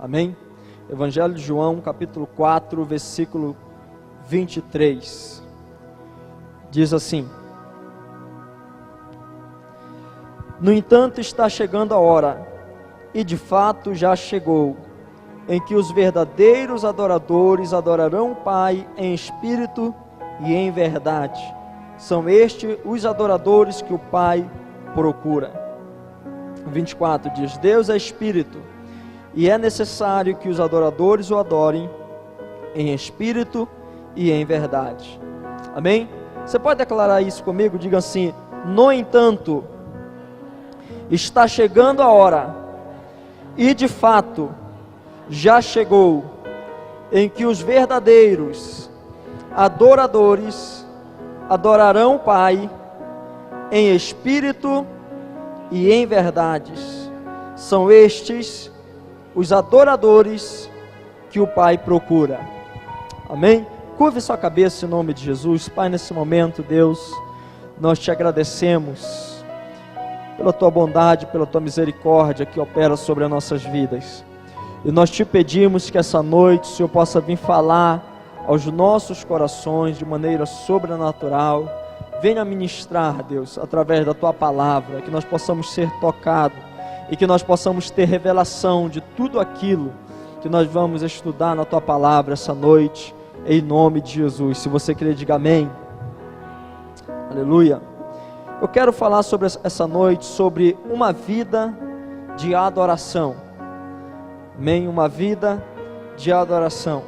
Amém? Evangelho de João, capítulo 4, versículo 23. Diz assim: No entanto, está chegando a hora, e de fato já chegou, em que os verdadeiros adoradores adorarão o Pai em espírito e em verdade. São estes os adoradores que o Pai procura. 24 diz: Deus é espírito, e é necessário que os adoradores o adorem em espírito e em verdade. Amém? Você pode declarar isso comigo? Diga assim: no entanto, está chegando a hora, e de fato já chegou, em que os verdadeiros adoradores adorarão o Pai em espírito e em verdades. São estes os adoradores que o Pai procura. Amém? Curve sua cabeça em nome de Jesus. Pai, nesse momento, Deus, nós te agradecemos pela tua bondade, pela tua misericórdia que opera sobre as nossas vidas. E nós te pedimos que essa noite o Senhor possa vir falar aos nossos corações de maneira sobrenatural. Venha ministrar, Deus, através da tua palavra, que nós possamos ser tocados e que nós possamos ter revelação de tudo aquilo que nós vamos estudar na tua palavra essa noite, em nome de Jesus. Se você crer, diga amém. Aleluia. Eu quero falar sobre essa noite, sobre uma vida de adoração. Amém? Uma vida de adoração.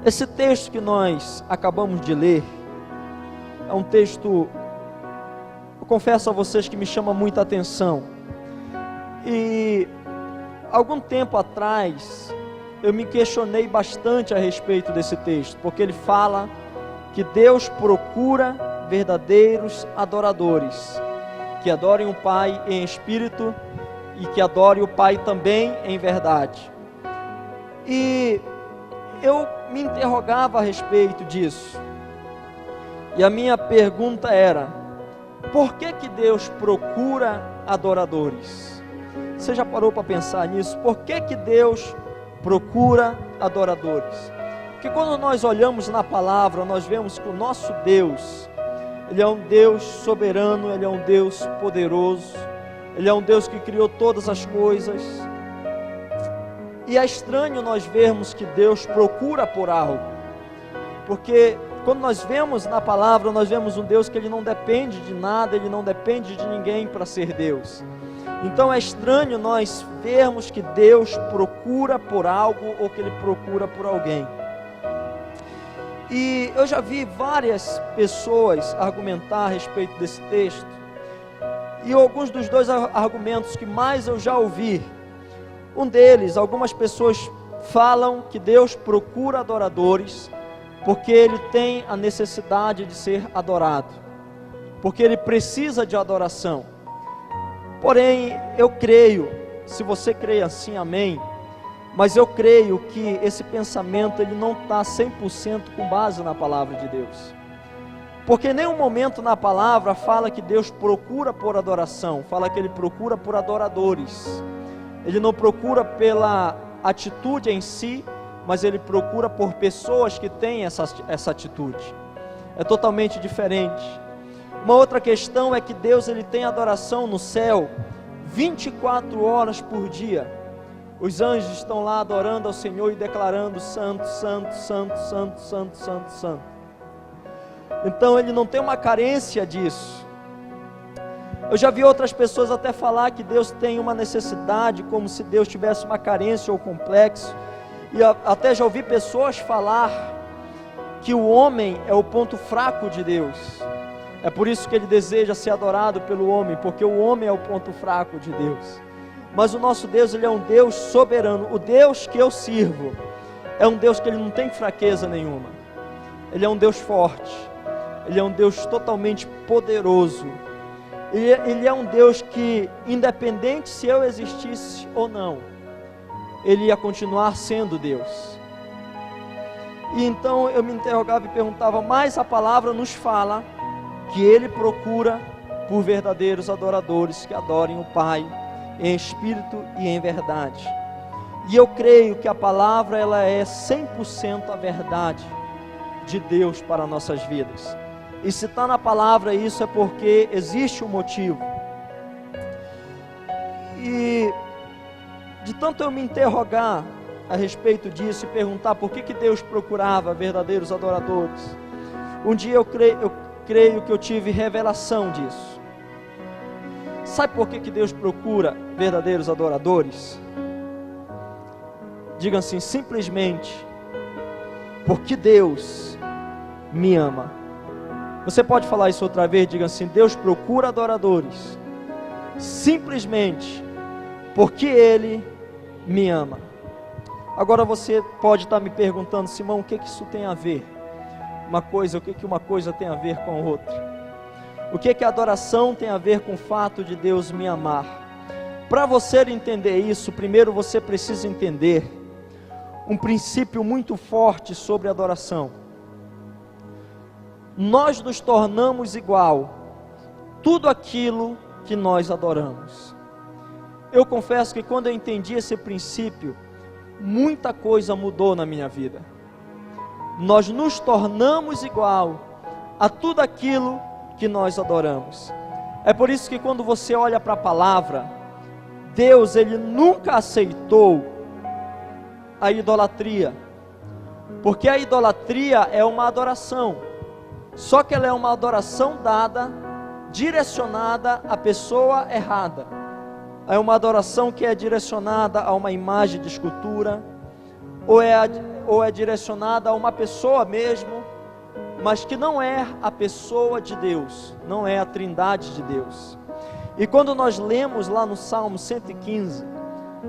Esse texto que nós acabamos de ler é um texto, eu confesso a vocês que me chama muita atenção. E algum tempo atrás eu me questionei bastante a respeito desse texto, porque ele fala que Deus procura verdadeiros adoradores, que adorem o Pai em espírito e que adorem o Pai também em verdade. E eu me interrogava a respeito disso, e a minha pergunta era: por que Deus procura adoradores? Você já parou para pensar nisso? Por que Deus procura adoradores? Porque quando nós olhamos na palavra, nós vemos que o nosso Deus, Ele é um Deus soberano, Ele é um Deus poderoso, Ele é um Deus que criou todas as coisas. E é estranho nós vermos que Deus procura por algo, porque quando nós vemos na palavra, nós vemos um Deus que Ele não depende de nada, Ele não depende de ninguém para ser Deus. Então é estranho nós vermos que Deus procura por algo, ou que Ele procura por alguém. E eu já vi várias pessoas argumentar a respeito desse texto, e alguns dos dois argumentos que mais eu já ouvi, um deles, algumas pessoas falam que Deus procura adoradores porque Ele tem a necessidade de ser adorado, porque Ele precisa de adoração. Porém, eu creio, se você crê assim, amém, mas eu creio que esse pensamento ele não está 100% com base na palavra de Deus, porque em nenhum momento na palavra fala que Deus procura por adoração, fala que Ele procura por adoradores. Ele não procura pela atitude em si, mas Ele procura por pessoas que têm essa atitude. É totalmente diferente. Uma outra questão é que Deus ele tem adoração no céu 24 horas por dia. Os anjos estão lá adorando ao Senhor e declarando: Santo, Santo, Santo, Santo, Santo, Santo, Santo. Então Ele não tem uma carência disso. Eu já vi outras pessoas até falar que Deus tem uma necessidade, como se Deus tivesse uma carência ou complexo. E até já ouvi pessoas falar que o homem é o ponto fraco de Deus. É por isso que Ele deseja ser adorado pelo homem, porque o homem é o ponto fraco de Deus. Mas o nosso Deus, Ele é um Deus soberano. O Deus que eu sirvo é um Deus que Ele não tem fraqueza nenhuma. Ele é um Deus forte. Ele é um Deus totalmente poderoso. Ele é um Deus que, independente se eu existisse ou não, Ele ia continuar sendo Deus. E então eu me interrogava e perguntava, mas a palavra nos fala que Ele procura por verdadeiros adoradores que adorem o Pai em espírito e em verdade. E eu creio que a palavra ela é 100% a verdade de Deus para nossas vidas. E se está na palavra isso é porque existe um motivo. E de tanto eu me interrogar a respeito disso e perguntar por que Deus procurava verdadeiros adoradores, um dia eu creio que eu tive revelação disso. Sabe por que Deus procura verdadeiros adoradores? Diga assim, simplesmente porque Deus me ama. Você pode falar isso outra vez? Diga assim, Deus procura adoradores simplesmente porque Ele me ama. Agora você pode estar me perguntando, Simão, o que isso tem a ver? O que uma coisa tem a ver com a outra? O que a adoração tem a ver com o fato de Deus me amar? Para você entender isso, primeiro você precisa entender um princípio muito forte sobre adoração. Nós nos tornamos igual tudo aquilo que nós adoramos. Eu confesso que quando eu entendi esse princípio, muita coisa mudou na minha vida. Nós nos tornamos igual a tudo aquilo que nós adoramos. É por isso que quando você olha para a palavra, Deus ele nunca aceitou a idolatria, porque a idolatria é uma adoração, só que ela é uma adoração dada, direcionada à pessoa errada. É uma adoração que é direcionada a uma imagem de escultura, ou é direcionada a uma pessoa mesmo, mas que não é a pessoa de Deus, não é a trindade de Deus. E quando nós lemos lá no Salmo 115,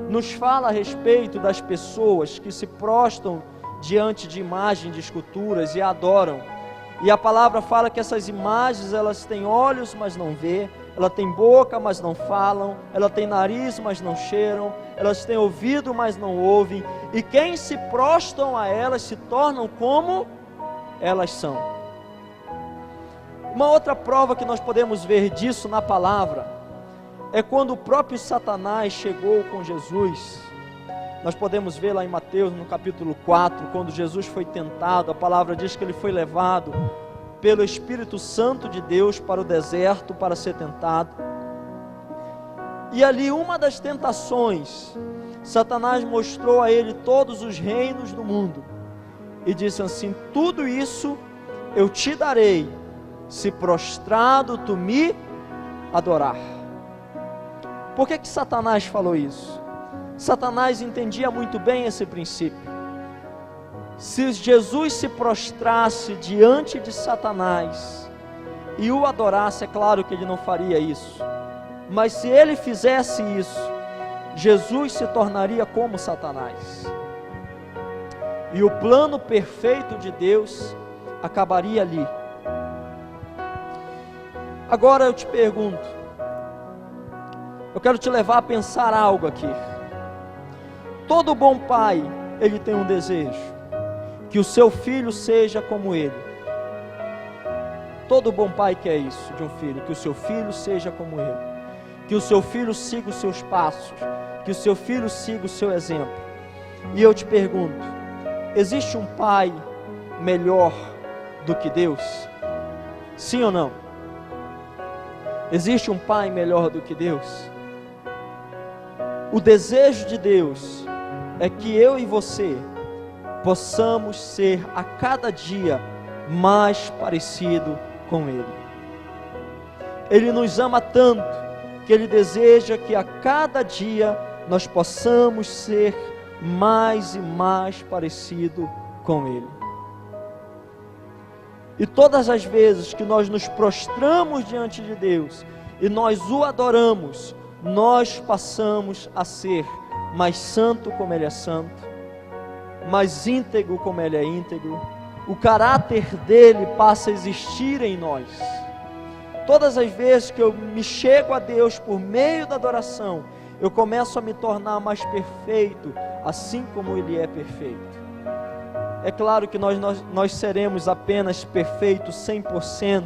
nos fala a respeito das pessoas que se prostram diante de imagens de esculturas e adoram. E a palavra fala que essas imagens, elas têm olhos, mas não vê, ela tem boca, mas não falam, ela tem nariz, mas não cheiram, elas têm ouvido, mas não ouvem, e quem se prostram a elas se tornam como elas são. Uma outra prova que nós podemos ver disso na palavra é quando o próprio Satanás chegou com Jesus. Nós podemos ver lá em Mateus no capítulo 4, quando Jesus foi tentado, a palavra diz que ele foi levado pelo Espírito Santo de Deus para o deserto para ser tentado. E ali uma das tentações, Satanás mostrou a ele todos os reinos do mundo e disse assim: tudo isso eu te darei, se prostrado tu me adorar. Por que Satanás falou isso? Satanás entendia muito bem esse princípio. Se Jesus se prostrasse diante de Satanás e o adorasse, é claro que ele não faria isso, mas se ele fizesse isso, Jesus se tornaria como Satanás, e o plano perfeito de Deus acabaria ali. Agora eu te pergunto, eu quero te levar a pensar algo aqui. Todo bom pai, ele tem um desejo, que o seu filho seja como ele. Todo bom pai quer isso de um filho, que o seu filho seja como ele, que o seu filho siga os seus passos, que o seu filho siga o seu exemplo. E eu te pergunto, existe um pai melhor do que Deus? Sim ou não? Existe um pai melhor do que Deus? O desejo de Deus é que eu e você possamos ser a cada dia mais parecido com Ele. Ele nos ama tanto que Ele deseja que a cada dia nós possamos ser mais e mais parecido com Ele. E todas as vezes que nós nos prostramos diante de Deus e nós o adoramos, nós passamos a ser mais santo como Ele é santo, mais íntegro como Ele é íntegro. O caráter dele passa a existir em nós. Todas as vezes que eu me chego a Deus por meio da adoração, eu começo a me tornar mais perfeito, assim como Ele é perfeito. É claro que nós seremos apenas perfeitos 100%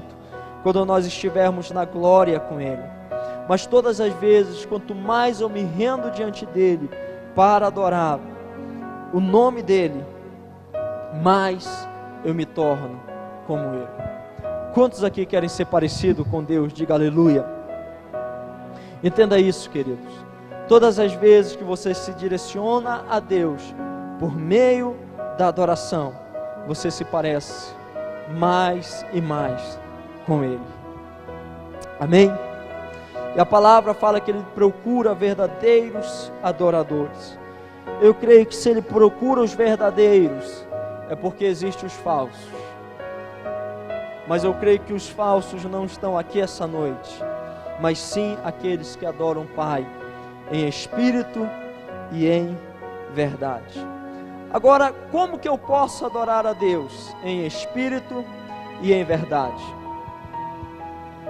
quando nós estivermos na glória com Ele. Mas todas as vezes, quanto mais eu me rendo diante dEle, para adorar o nome dEle, mais eu me torno como Ele. Quantos aqui querem ser parecidos com Deus? Diga aleluia. Entenda isso, queridos. Todas as vezes que você se direciona a Deus por meio da adoração, você se parece mais e mais com Ele. Amém? E a palavra fala que Ele procura verdadeiros adoradores. Eu creio que se Ele procura os verdadeiros, é porque existem os falsos. Mas eu creio que os falsos não estão aqui essa noite, mas sim aqueles que adoram o Pai em espírito e em verdade. Agora, como que eu posso adorar a Deus em espírito e em verdade?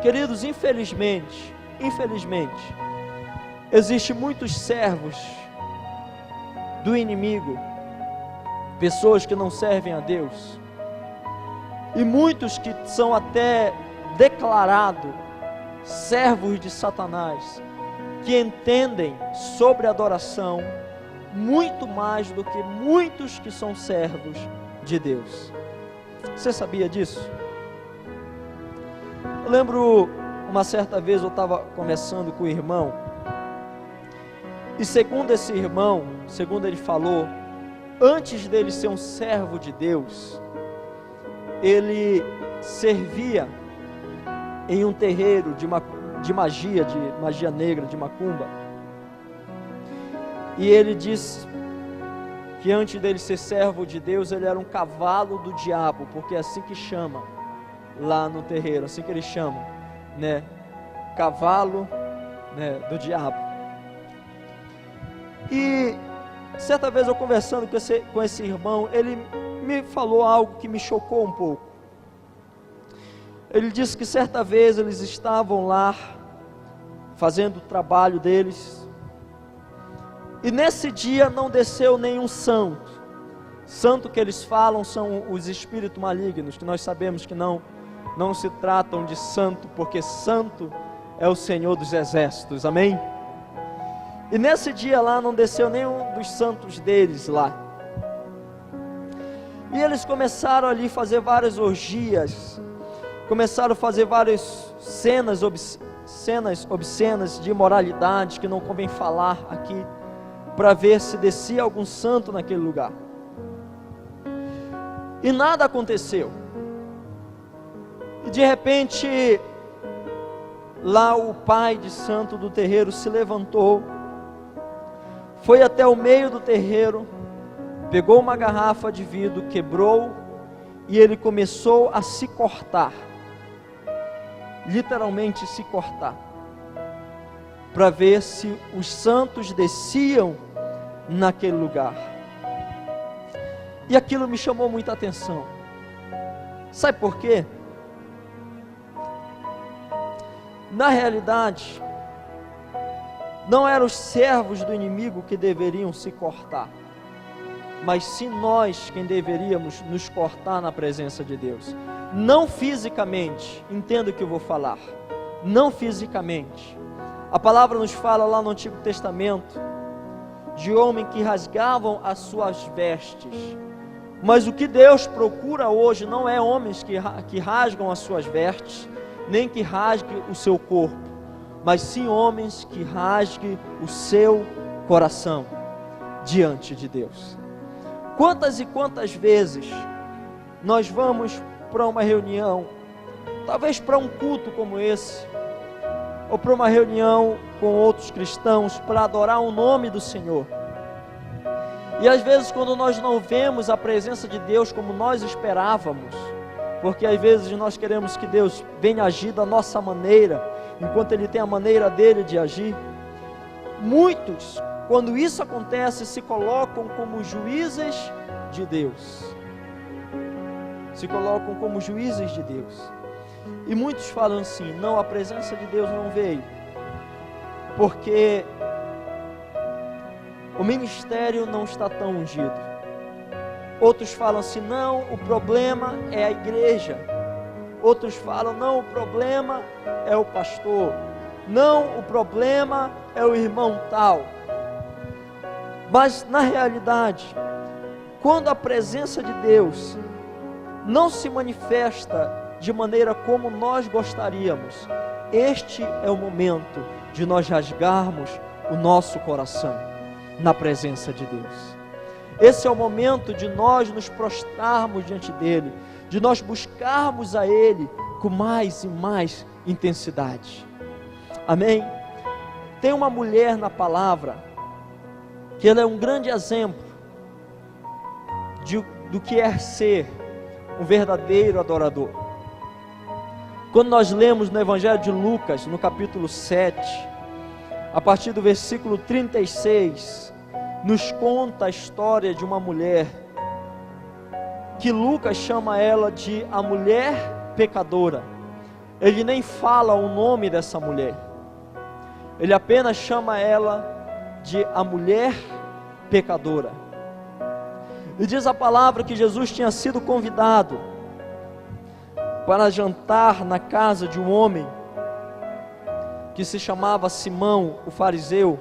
Queridos, infelizmente, existem muitos servos do inimigo, pessoas que não servem a Deus, e muitos que são até declarados servos de Satanás, que entendem sobre adoração muito mais do que muitos que são servos de Deus. Você sabia disso? Eu lembro uma certa vez eu estava conversando com o irmão, e segundo esse irmão, segundo ele falou, antes dele ser um servo de Deus, ele servia em um terreiro de magia negra, de macumba. E ele disse que antes dele ser servo de Deus, ele era um cavalo do diabo, porque é assim que chama lá no terreiro, assim que eles chamam, né? Cavalo, né, do diabo. E certa vez eu conversando com esse irmão, ele me falou algo que me chocou um pouco. Ele disse que certa vez eles estavam lá fazendo o trabalho deles, e nesse dia não desceu nenhum santo. Santo que eles falam são os espíritos malignos, que nós sabemos que não se tratam de santo, porque santo é o Senhor dos exércitos, amém? E nesse dia lá não desceu nenhum dos santos deles lá. E eles começaram ali a fazer várias orgias, começaram a fazer várias cenas obscenas de imoralidade, que não convém falar aqui, para ver se descia algum santo naquele lugar. E nada aconteceu. E de repente, lá o pai de santo do terreiro se levantou, foi até o meio do terreiro, pegou uma garrafa de vidro, quebrou, e ele começou a se cortar, literalmente se cortar, para ver se os santos desciam naquele lugar. E aquilo me chamou muita atenção. Sabe por quê? Na realidade, não eram os servos do inimigo que deveriam se cortar, mas sim nós quem deveríamos nos cortar na presença de Deus. Não fisicamente, entenda o que eu vou falar, não fisicamente. A palavra nos fala lá no Antigo Testamento de homens que rasgavam as suas vestes, mas o que Deus procura hoje não é homens que rasgam as suas vestes, nem que rasgue o seu corpo, mas sim homens que rasguem o seu coração diante de Deus. Quantas e quantas vezes nós vamos para uma reunião, talvez para um culto como esse, ou para uma reunião com outros cristãos, para adorar o nome do Senhor, e às vezes quando nós não vemos a presença de Deus como nós esperávamos, porque às vezes nós queremos que Deus venha agir da nossa maneira, enquanto Ele tem a maneira dele de agir. Muitos, quando isso acontece, se colocam como juízes de Deus. Se colocam como juízes de Deus. E muitos falam assim: não, a presença de Deus não veio, porque o ministério não está tão ungido. Outros falam assim: não, o problema é a igreja. Outros falam: não, o problema é o pastor. Não, o problema é o irmão tal. Mas na realidade, quando a presença de Deus não se manifesta de maneira como nós gostaríamos, este é o momento de nós rasgarmos o nosso coração na presença de Deus. Esse é o momento de nós nos prostrarmos diante dEle, de nós buscarmos a Ele com mais e mais intensidade. Amém? Tem uma mulher na palavra, que ela é um grande exemplo do que é ser um verdadeiro adorador. Quando nós lemos no Evangelho de Lucas, no capítulo 7, a partir do versículo 36, nos conta a história de uma mulher, que Lucas chama ela de a mulher pecadora. Ele nem fala o nome dessa mulher, ele apenas chama ela de a mulher pecadora. E diz a palavra que Jesus tinha sido convidado para jantar na casa de um homem que se chamava Simão, o fariseu.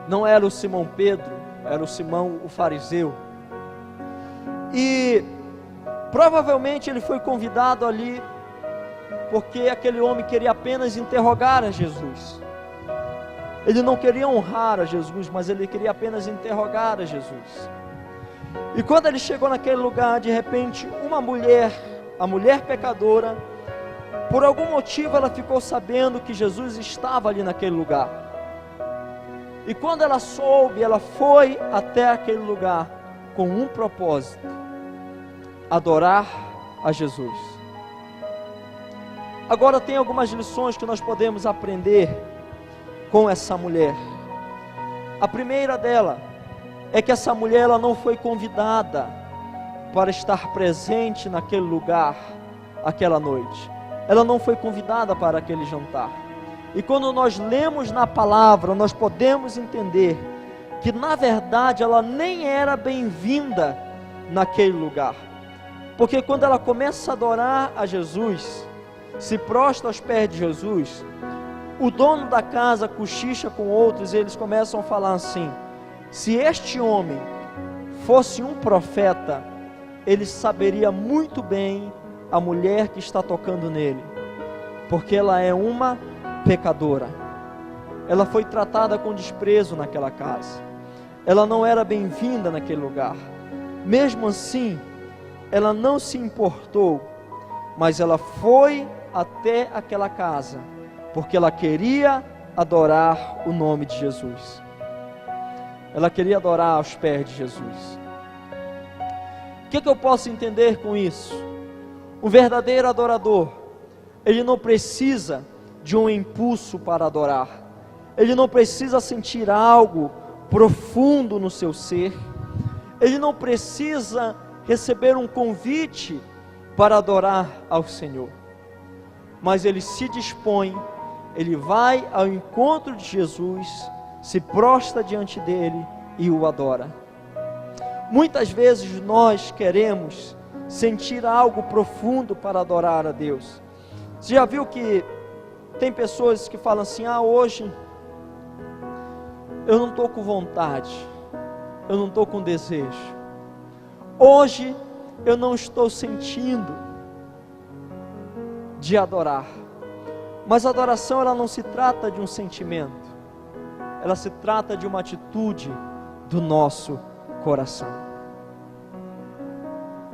Não era o Simão Pedro, era o Simão, o fariseu. E provavelmente ele foi convidado ali porque aquele homem queria apenas interrogar a Jesus. Ele não queria honrar a Jesus, mas ele queria apenas interrogar a Jesus. E quando ele chegou naquele lugar, de repente, uma mulher, a mulher pecadora, por algum motivo ela ficou sabendo que Jesus estava ali naquele lugar. E quando ela soube, ela foi até aquele lugar com um propósito: adorar a Jesus. Agora tem algumas lições que nós podemos aprender com essa mulher. A primeira dela é que essa mulher, ela não foi convidada para estar presente naquele lugar aquela noite. Ela não foi convidada para aquele jantar. E quando nós lemos na palavra, nós podemos entender que na verdade ela nem era bem-vinda naquele lugar. Porque quando ela começa a adorar a Jesus, se prostra aos pés de Jesus, o dono da casa cochicha com outros e eles começam a falar assim: se este homem fosse um profeta, ele saberia muito bem a mulher que está tocando nele, porque ela é uma pecadora. Ela foi tratada com desprezo naquela casa, ela não era bem-vinda naquele lugar. Mesmo assim, ela não se importou, mas ela foi até aquela casa, porque ela queria adorar o nome de Jesus. Ela queria adorar aos pés de Jesus. O que eu posso entender com isso? O verdadeiro adorador, ele não precisa de um impulso para adorar. Ele não precisa sentir algo profundo no seu ser. Ele não precisa receber um convite para adorar ao Senhor. Mas ele se dispõe, ele vai ao encontro de Jesus, se prostra diante dele e o adora. Muitas vezes nós queremos sentir algo profundo para adorar a Deus. Você já viu que tem pessoas que falam assim: hoje eu não estou com vontade, eu não estou com desejo, hoje eu não estou sentindo de adorar. Mas a adoração, ela não se trata de um sentimento, ela se trata de uma atitude do nosso coração.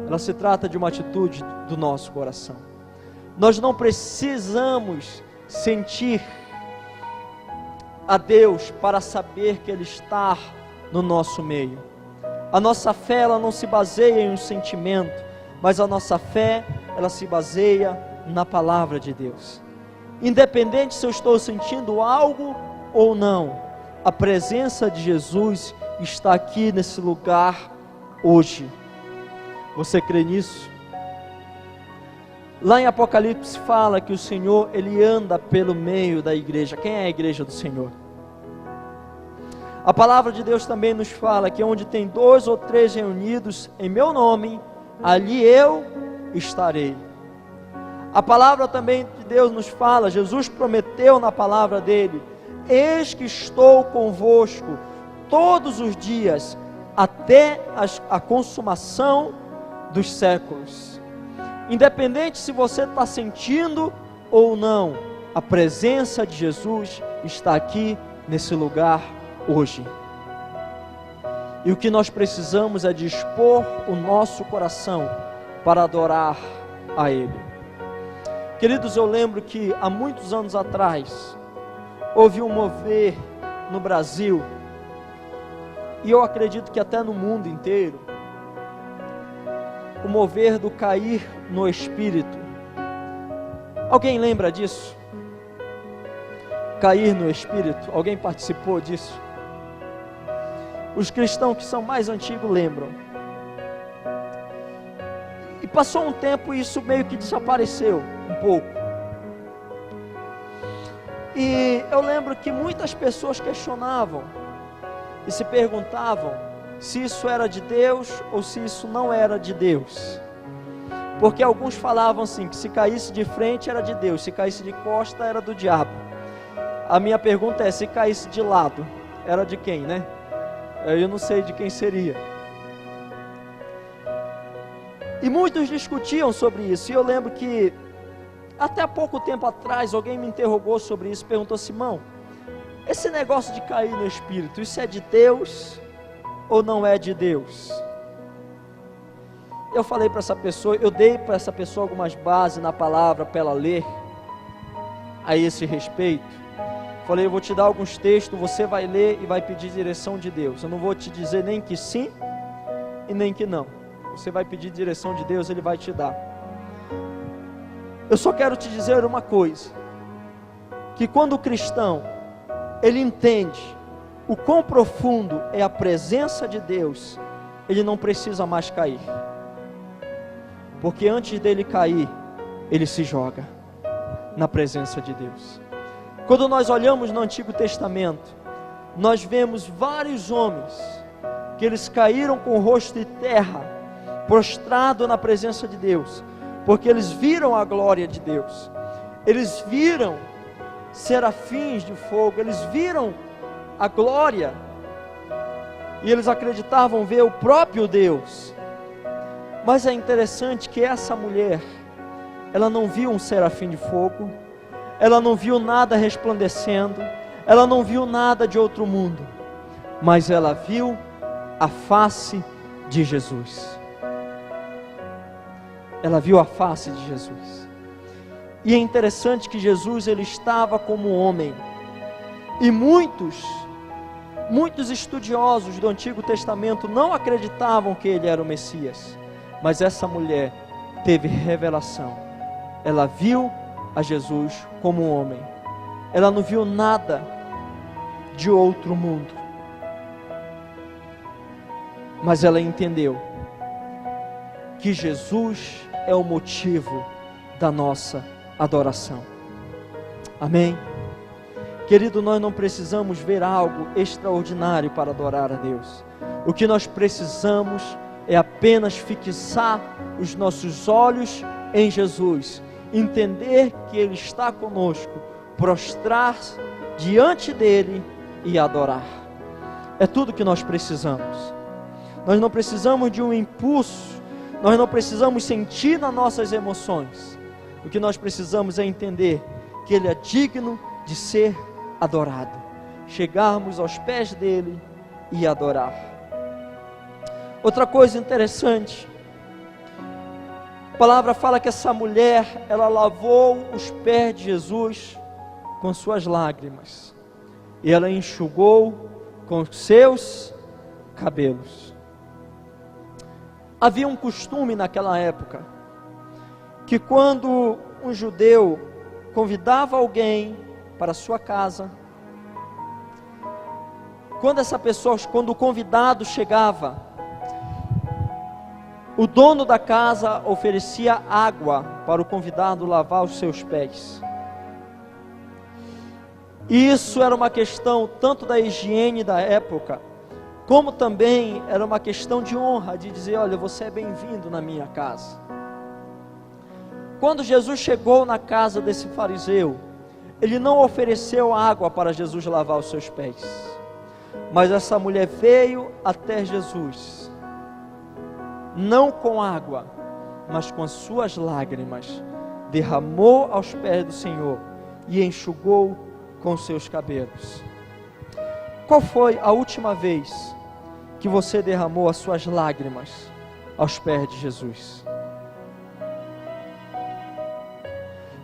Ela se trata de uma atitude do nosso coração. Nós não precisamos sentir a Deus para saber que Ele está no nosso meio. A nossa fé, ela não se baseia em um sentimento, mas a nossa fé, ela se baseia na palavra de Deus. Independente se eu estou sentindo algo ou não, a presença de Jesus está aqui nesse lugar hoje. Você crê nisso? Lá em Apocalipse fala que o Senhor, Ele anda pelo meio da igreja. Quem é a igreja do Senhor? A palavra de Deus também nos fala que onde tem 2 ou 3 reunidos em meu nome, ali eu estarei. A palavra também de Deus nos fala, Jesus prometeu na palavra dele: eis que estou convosco todos os dias, até a consumação dos séculos. Independente se você está sentindo ou não, a presença de Jesus está aqui nesse lugar hoje. E o que nós precisamos é dispor o nosso coração para adorar a Ele. Queridos, eu lembro que há muitos anos atrás, houve um mover no Brasil, e eu acredito que até no mundo inteiro, o mover do cair no Espírito. Alguém lembra disso? Cair no Espírito, alguém participou disso? Os cristãos que são mais antigos lembram. E passou um tempo e isso meio que desapareceu um pouco. E eu lembro que muitas pessoas questionavam e se perguntavam se isso era de Deus ou se isso não era de Deus. Porque alguns falavam assim, que se caísse de frente era de Deus, se caísse de costa era do diabo. A minha pergunta é, se caísse de lado, era de quem, né? Eu não sei de quem seria. E muitos discutiam sobre isso, e eu lembro que até há pouco tempo atrás alguém me interrogou sobre isso, perguntou: Simão, esse negócio de cair no Espírito, isso é de Deus ou não é de Deus? Eu falei para essa pessoa, eu dei para essa pessoa algumas bases na palavra para ela ler a esse respeito. Falei, eu vou te dar alguns textos, você vai ler e vai pedir direção de Deus. Eu não vou te dizer nem que sim e nem que não. Você vai pedir direção de Deus, Ele vai te dar. Eu só quero te dizer uma coisa, que quando o cristão, ele entende o quão profundo é a presença de Deus, ele não precisa mais cair. Porque antes dele cair, ele se joga na presença de Deus. Quando nós olhamos no Antigo Testamento, nós vemos vários homens, que eles caíram com o rosto em terra, prostrado na presença de Deus, porque eles viram a glória de Deus, eles viram serafins de fogo, eles viram a glória, e eles acreditavam ver o próprio Deus. Mas é interessante que essa mulher, ela não viu um serafim de fogo, ela não viu nada resplandecendo, ela não viu nada de outro mundo, mas ela viu a face de Jesus. Ela viu a face de Jesus. E é interessante que Jesus, ele estava como homem, e muitos estudiosos do Antigo Testamento não acreditavam que ele era o Messias, mas essa mulher teve revelação. Ela viu a Jesus como um homem, ela não viu nada de outro mundo, mas ela entendeu que Jesus é o motivo da nossa adoração. Amém? Querido, nós não precisamos ver algo extraordinário para adorar a Deus. O que nós precisamos é apenas fixar os nossos olhos em Jesus, entender que Ele está conosco, prostrar diante dEle e adorar. É tudo que nós precisamos. Nós não precisamos de um impulso, nós não precisamos sentir nas nossas emoções. O que nós precisamos é entender que Ele é digno de ser adorado, chegarmos aos pés dEle e adorar. Outra coisa interessante, a palavra fala que essa mulher, ela lavou os pés de Jesus com suas lágrimas, e ela enxugou com seus cabelos. Havia um costume naquela época, que quando um judeu convidava alguém para a sua casa, quando o convidado chegava, o dono da casa oferecia água para o convidado lavar os seus pés. E isso era uma questão tanto da higiene da época, como também era uma questão de honra, de dizer: olha, você é bem-vindo na minha casa. Quando Jesus chegou na casa desse fariseu, ele não ofereceu água para Jesus lavar os seus pés. Mas essa mulher veio até Jesus, não com água, mas com as suas lágrimas, derramou aos pés do Senhor e enxugou com seus cabelos. Qual foi a última vez que você derramou as suas lágrimas aos pés de Jesus?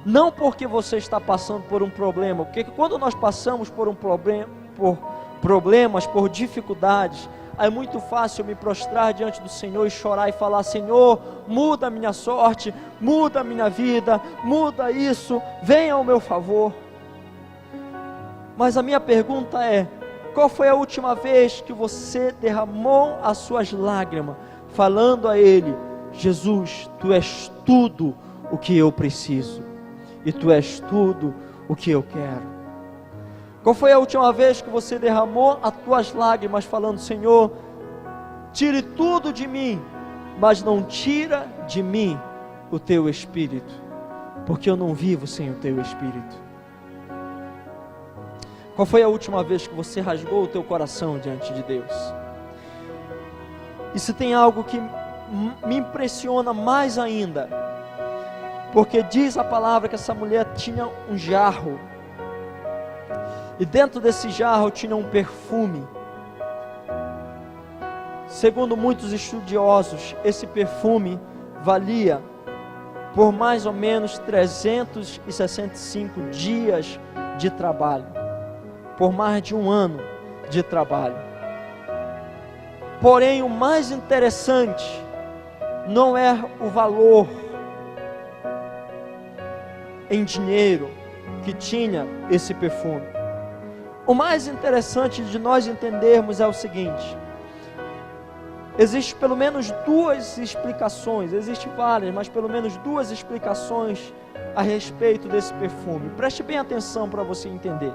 Não porque você está passando por um problema, porque quando nós passamos por um problema, por problemas, por dificuldades, é muito fácil me prostrar diante do Senhor e chorar e falar: Senhor, muda a minha sorte, muda a minha vida, muda isso, venha ao meu favor. Mas a minha pergunta é: qual foi a última vez que você derramou as suas lágrimas, falando a Ele: Jesus, Tu és tudo o que eu preciso, e Tu és tudo o que eu quero? Qual foi a última vez que você derramou as tuas lágrimas falando: Senhor, tire tudo de mim, mas não tira de mim o Teu Espírito, porque eu não vivo sem o Teu Espírito? Qual foi a última vez que você rasgou o teu coração diante de Deus? E se tem algo que me impressiona mais ainda, porque diz a palavra que essa mulher tinha um jarro, e dentro desse jarro tinha um perfume. Segundo muitos estudiosos, esse perfume valia por mais ou menos 365 dias de trabalho, por mais de um ano de trabalho. Porém, o mais interessante não é o valor em dinheiro que tinha esse perfume. O mais interessante de nós entendermos é o seguinte: existe pelo menos duas explicações, existem várias, mas pelo menos duas explicações a respeito desse perfume. Preste bem atenção para você entender.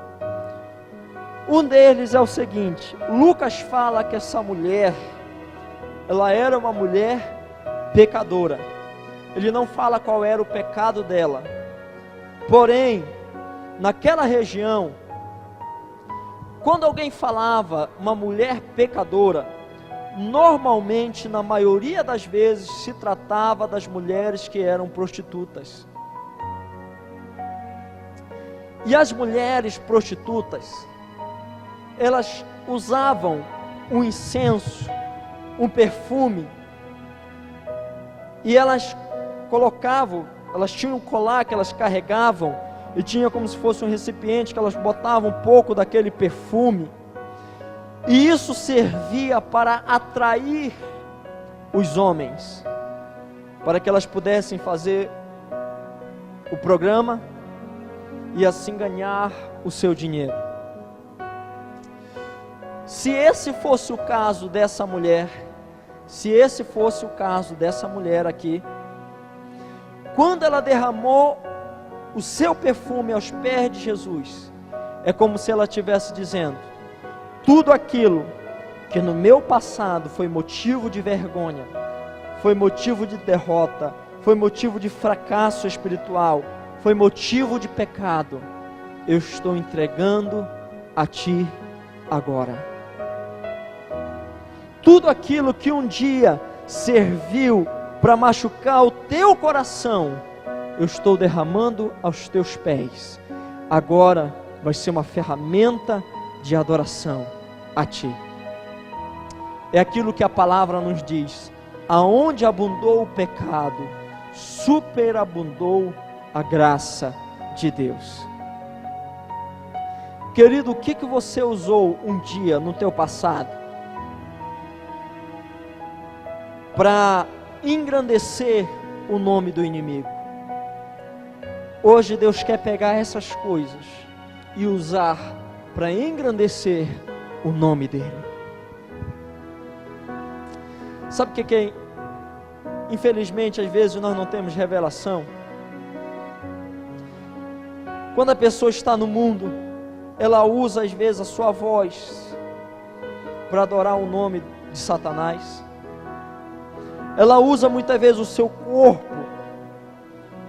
Um deles é o seguinte: Lucas fala que essa mulher, ela era uma mulher pecadora. Ele não fala qual era o pecado dela. Porém, naquela região, quando alguém falava uma mulher pecadora, normalmente, na maioria das vezes, se tratava das mulheres que eram prostitutas. E as mulheres prostitutas, elas usavam um incenso, um perfume, e elas colocavam, elas tinham um colar que elas carregavam, e tinha como se fosse um recipiente que elas botavam um pouco daquele perfume, e isso servia para atrair os homens, para que elas pudessem fazer o programa e assim ganhar o seu dinheiro. Se esse fosse o caso dessa mulher, aqui, quando ela derramou o seu perfume aos pés de Jesus, é como se ela estivesse dizendo: tudo aquilo que no meu passado foi motivo de vergonha, foi motivo de derrota, foi motivo de fracasso espiritual, foi motivo de pecado, eu estou entregando a Ti agora. Tudo aquilo que um dia serviu para machucar o teu coração, eu estou derramando aos teus pés. Agora vai ser uma ferramenta de adoração a Ti. É aquilo que a palavra nos diz: aonde abundou o pecado, superabundou a graça de Deus. Querido, o que você usou um dia no teu passado para engrandecer o nome do inimigo? Hoje Deus quer pegar essas coisas e usar para engrandecer o nome dEle. Sabe o que infelizmente às vezes nós não temos revelação? Quando a pessoa está no mundo, ela usa às vezes a sua voz para adorar o nome de Satanás. Ela usa muitas vezes o seu corpo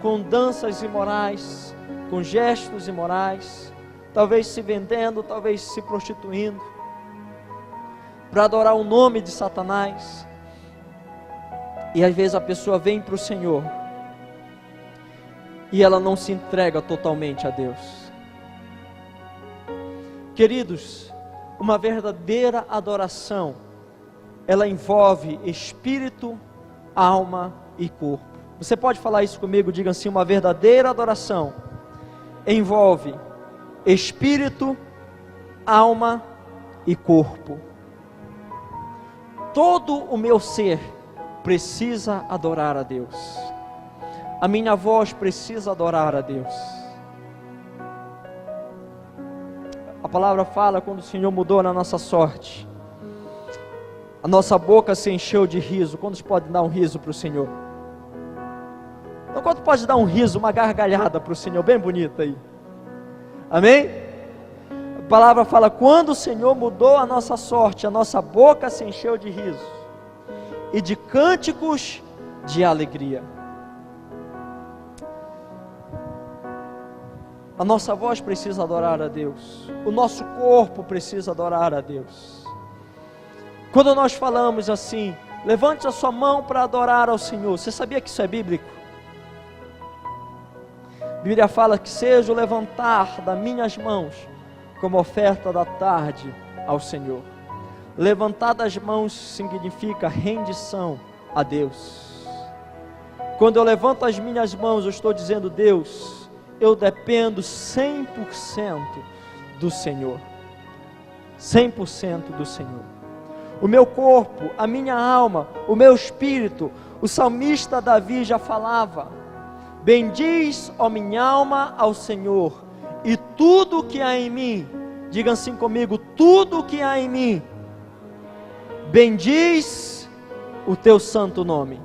com danças imorais, com gestos imorais, talvez se vendendo, talvez se prostituindo. para adorar o nome de Satanás. E às vezes a pessoa vem para o Senhor e ela não se entrega totalmente a Deus. Queridos, uma verdadeira adoração, ela envolve espírito, alma e corpo. Você pode falar isso comigo? Diga assim: uma verdadeira adoração envolve espírito, alma e corpo. Todo o meu ser precisa adorar a Deus. A minha voz precisa adorar a Deus. A palavra fala, quando o Senhor mudou na nossa sorte, a nossa boca se encheu de riso. Quantos podem dar um riso para o Senhor? Então, quanto pode dar um riso, uma gargalhada para o Senhor, bem bonita aí? Amém? A palavra fala, quando o Senhor mudou a nossa sorte, a nossa boca se encheu de riso e de cânticos de alegria. A nossa voz precisa adorar a Deus, o nosso corpo precisa adorar a Deus. Quando nós falamos assim, levante a sua mão para adorar ao Senhor, você sabia que isso é bíblico? A Bíblia fala que seja o levantar das minhas mãos como oferta da tarde ao Senhor. Levantar das mãos significa rendição a Deus. Quando eu levanto as minhas mãos, eu estou dizendo: Deus, eu dependo 100% do Senhor. 100% do Senhor. O meu corpo, a minha alma, o meu espírito. O salmista Davi já falava: bendiz, ó minha alma, ao Senhor, e tudo que há em mim, diga assim comigo: tudo que há em mim, bendiz o teu santo nome.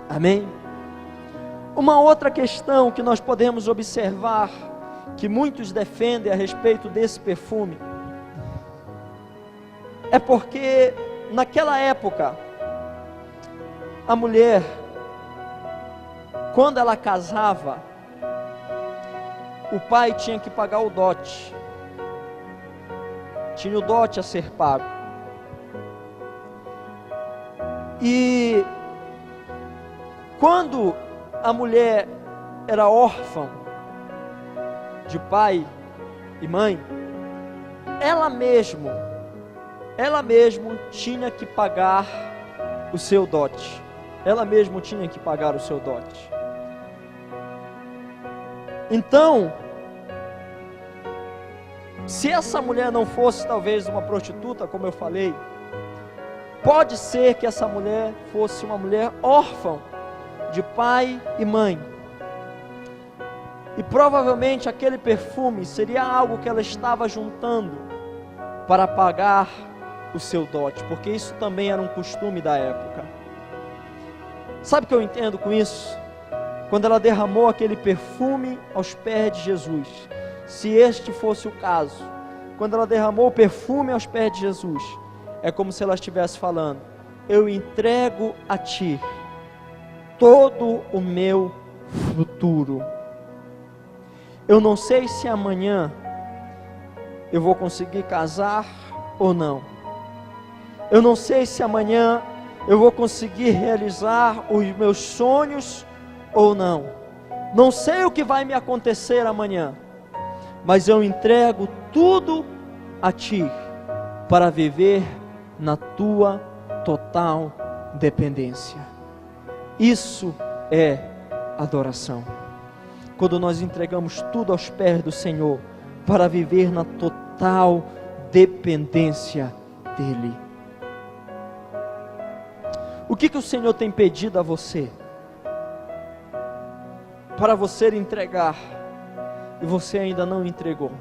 Amém? Uma outra questão que nós podemos observar, que muitos defendem a respeito desse perfume, é porque naquela época, a mulher, quando ela casava, o pai tinha que pagar o dote, tinha o dote a ser pago. E quando a mulher era órfã de pai e mãe, ela mesmo tinha que pagar o seu dote. Ela mesma tinha que pagar o seu dote. Então, se essa mulher não fosse talvez uma prostituta, como eu falei, pode ser que essa mulher fosse uma mulher órfã de pai e mãe. E provavelmente aquele perfume seria algo que ela estava juntando para pagar o seu dote, porque isso também era um costume da época. Sabe o que eu entendo com isso? Quando ela derramou aquele perfume aos pés de Jesus, se este fosse o caso, quando ela derramou o perfume aos pés de Jesus, é como se ela estivesse falando: eu entrego a ti todo o meu futuro. Eu não sei se amanhã eu vou conseguir casar ou não. Eu não sei se amanhã eu vou conseguir realizar os meus sonhos ou não. Não sei o que vai me acontecer amanhã, mas eu entrego tudo a ti para viver na tua total dependência. Isso é adoração. Quando nós entregamos tudo aos pés do Senhor para viver na total dependência dEle. O que o Senhor tem pedido a você? Para você entregar, e você ainda não entregou.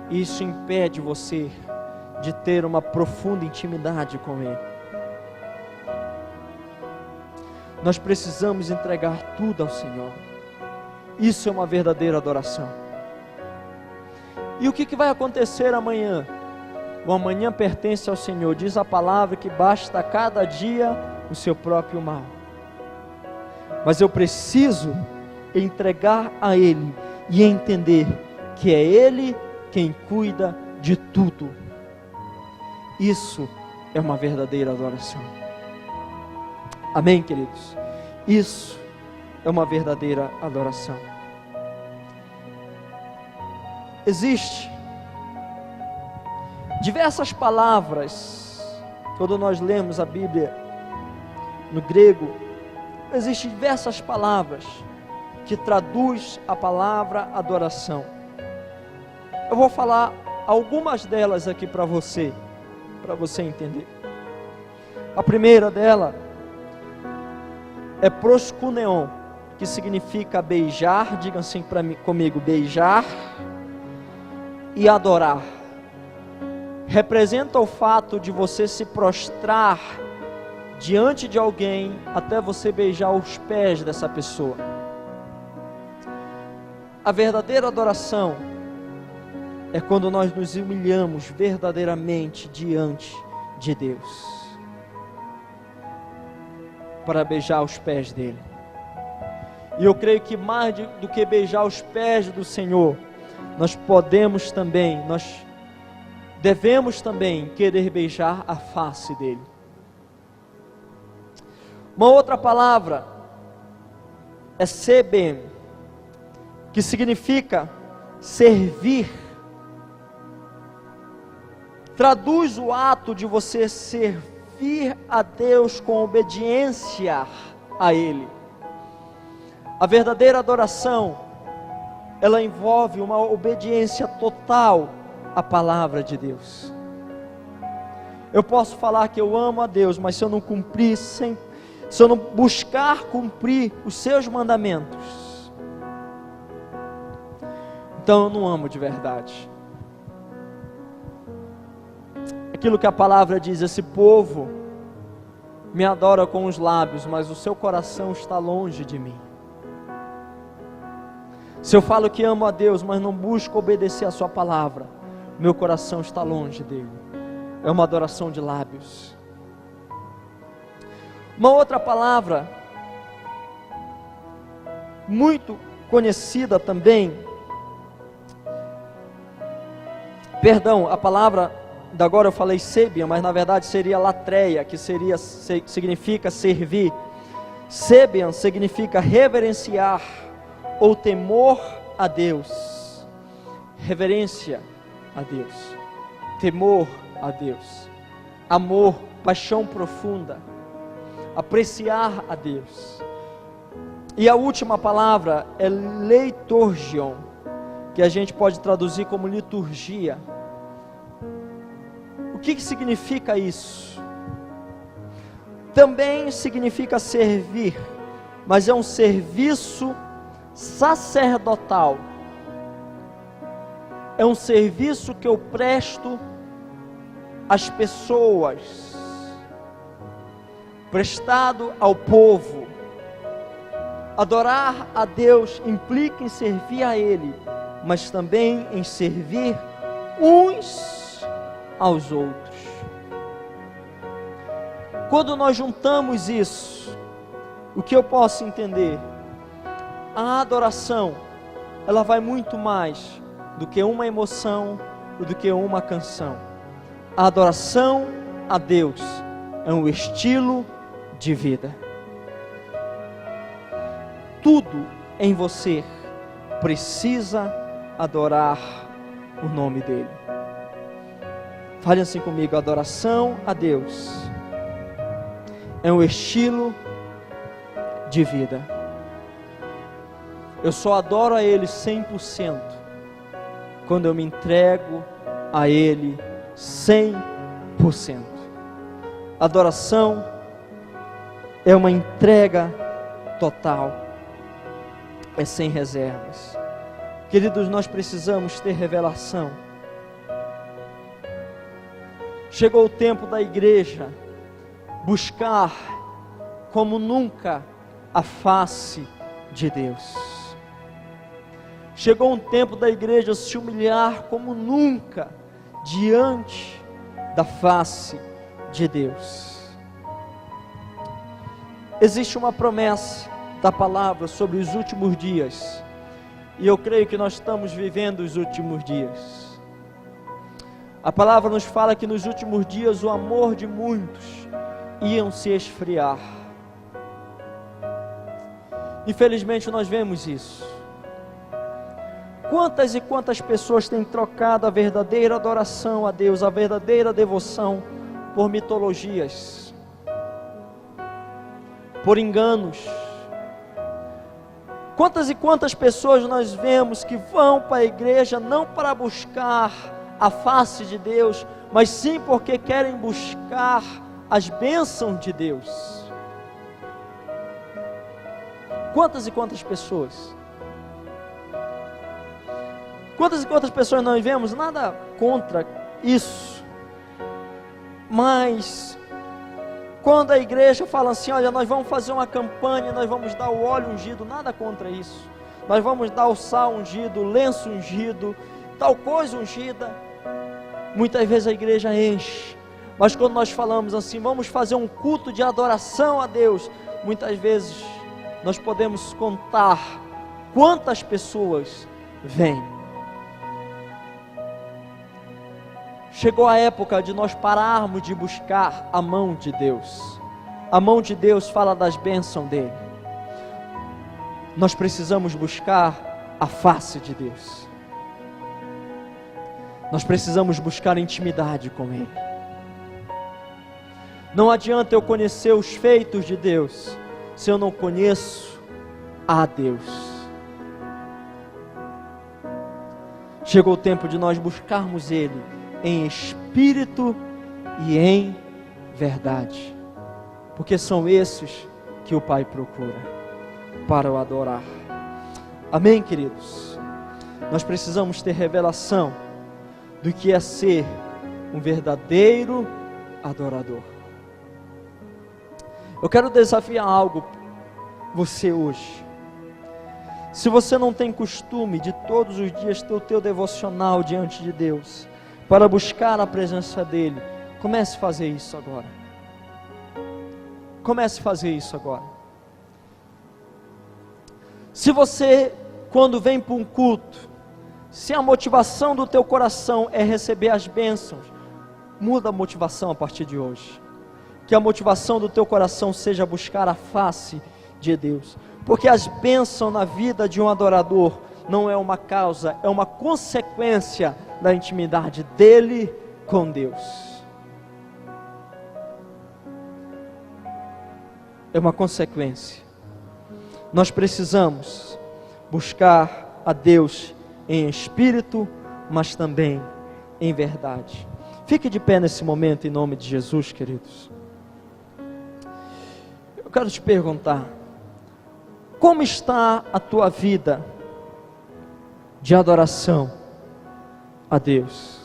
Isso impede você de ter uma profunda intimidade com Ele. Nós precisamos entregar tudo ao Senhor. Isso é uma verdadeira adoração. E o que vai acontecer amanhã? O amanhã pertence ao Senhor. Diz a palavra que basta a cada dia o seu próprio mal. Mas eu preciso entregar a Ele e entender que é Ele quem cuida de tudo. Isso é uma verdadeira adoração. Amém, queridos? Isso é uma verdadeira adoração. Existe diversas palavras, quando nós lemos a Bíblia no grego, existem diversas palavras que traduz a palavra adoração. Eu vou falar algumas delas aqui para você entender. A primeira dela é proskuneon, que significa beijar. Diga assim para mim, comigo: beijar e adorar. Representa o fato de você se prostrar diante de alguém até você beijar os pés dessa pessoa. A verdadeira adoração é quando nós nos humilhamos verdadeiramente diante de Deus, para beijar os pés dele. E eu creio que mais do que beijar os pés do Senhor, nós devemos também querer beijar a face dele. Uma outra palavra é seben, que significa servir. Traduz o ato de você servir a Deus com obediência a Ele. A verdadeira adoração, ela envolve uma obediência total à palavra de Deus. Eu posso falar que eu amo a Deus, mas se eu não cumprir, se eu não buscar cumprir os seus mandamentos, então eu não amo de verdade. Aquilo que a palavra diz: esse povo me adora com os lábios, mas o seu coração está longe de mim. Se eu falo que amo a Deus, mas não busco obedecer a sua palavra, meu coração está longe dele. É uma adoração de lábios. Uma outra palavra muito conhecida também, a palavra da agora eu falei sébia, mas na verdade seria latreia, que significa servir. Sébian significa reverenciar ou temor a Deus. Reverência a Deus, temor a Deus, amor, paixão profunda, apreciar a Deus. E a última palavra é leiturgion, que a gente pode traduzir como liturgia. O que significa isso? Também significa servir, mas é um serviço sacerdotal. É um serviço que eu presto às pessoas, prestado ao povo. Adorar a Deus implica em servir a Ele, mas também em servir uns aos outros. Quando nós juntamos isso, o que eu posso entender? A adoração, ela vai muito mais do que uma emoção, do que uma canção. A adoração a Deus é um estilo de vida. Tudo em você precisa adorar o nome dele. Fale assim comigo: adoração a Deus é um estilo de vida. Eu só adoro a Ele 100% quando eu me entrego a Ele 100%. Adoração é uma entrega total, é sem reservas. Queridos, nós precisamos ter revelação. Chegou o tempo da igreja buscar como nunca a face de Deus. Chegou um tempo da igreja se humilhar como nunca diante da face de Deus. Existe uma promessa da palavra sobre os últimos dias, e eu creio que nós estamos vivendo os últimos dias. A palavra nos fala que nos últimos dias o amor de muitos iam se esfriar. Infelizmente nós vemos isso. Quantas e quantas pessoas têm trocado a verdadeira adoração a Deus, a verdadeira devoção, por mitologias, por enganos. Quantas e quantas pessoas nós vemos que vão para a igreja não para buscar a face de Deus, mas sim porque querem buscar as bênçãos de Deus. Quantas e quantas pessoas? Quantas e quantas pessoas nós vemos? Nada contra isso, mas quando a igreja fala assim, olha, nós vamos fazer uma campanha, nós vamos dar o óleo ungido, nada contra isso, nós vamos dar o sal ungido, o lenço ungido, tal coisa ungida, muitas vezes a igreja enche, mas quando nós falamos assim, vamos fazer um culto de adoração a Deus, muitas vezes nós podemos contar quantas pessoas vêm. Chegou a época de nós pararmos de buscar a mão de Deus. A mão de Deus fala das bênçãos dele. Nós precisamos buscar a face de Deus. Nós precisamos buscar intimidade com ele. Não adianta eu conhecer os feitos de Deus se eu não conheço a Deus. Chegou o tempo de nós buscarmos ele em espírito e em verdade, porque são esses que o Pai procura para o adorar. Amém, queridos? Nós precisamos ter revelação do que é ser um verdadeiro adorador. Eu quero desafiar algo você hoje. Se você não tem costume de todos os dias ter o teu devocional diante de Deus, para buscar a presença dele, comece a fazer isso agora. Comece a fazer isso agora. Se você, quando vem para um culto, se a motivação do teu coração é receber as bênçãos, muda a motivação a partir de hoje. Que a motivação do teu coração seja buscar a face de Deus, porque as bênçãos na vida de um adorador não é uma causa, é uma consequência da intimidade dele com Deus. É uma consequência. Nós precisamos buscar a Deus em espírito, mas também em verdade. Fique de pé nesse momento em nome de Jesus, queridos. Eu quero te perguntar, como está a tua vida de adoração a Deus?